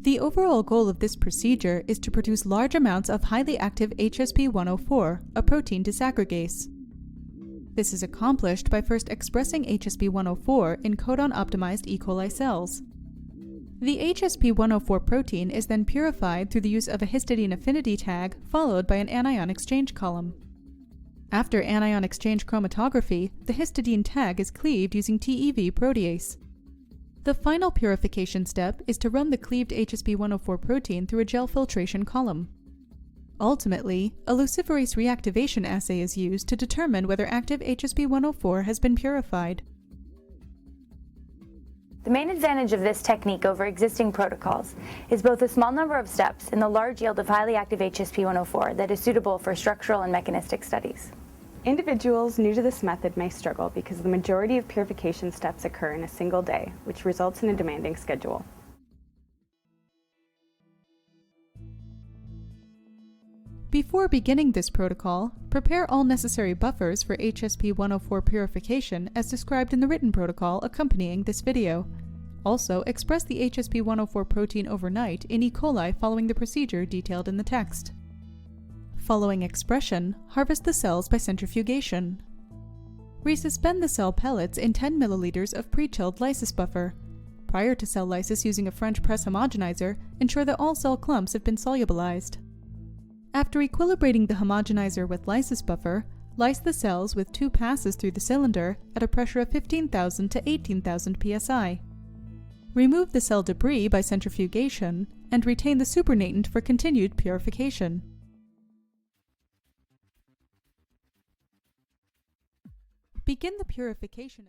The overall goal of this procedure is to produce large amounts of highly active Hsp104, a protein disaggregase. This is accomplished by first expressing Hsp104 in codon-optimized E. coli cells. The Hsp104 protein is then purified through the use of a histidine affinity tag followed by an anion-exchange column. After anion-exchange chromatography, the histidine tag is cleaved using TeV protease. The final purification step is to run the cleaved Hsp104 protein through a gel filtration column. Ultimately, a luciferase reactivation assay is used to determine whether active Hsp104 has been purified. The main advantage of this technique over existing protocols is both a small number of steps and the large yield of highly active Hsp104 that is suitable for structural and mechanistic studies. Individuals new to this method may struggle because the majority of purification steps occur in a single day, which results in a demanding schedule. Before beginning this protocol, prepare all necessary buffers for Hsp104 purification as described in the written protocol accompanying this video. Also, express the Hsp104 protein overnight in E. coli following the procedure detailed in the text. Following expression, harvest the cells by centrifugation. Resuspend the cell pellets in 10 ml of pre-chilled lysis buffer. Prior to cell lysis using a French press homogenizer, ensure that all cell clumps have been solubilized. After equilibrating the homogenizer with lysis buffer, lyse the cells with 2 passes through the cylinder at a pressure of 15,000 to 18,000 psi. Remove the cell debris by centrifugation and retain the supernatant for continued purification. Begin the purification.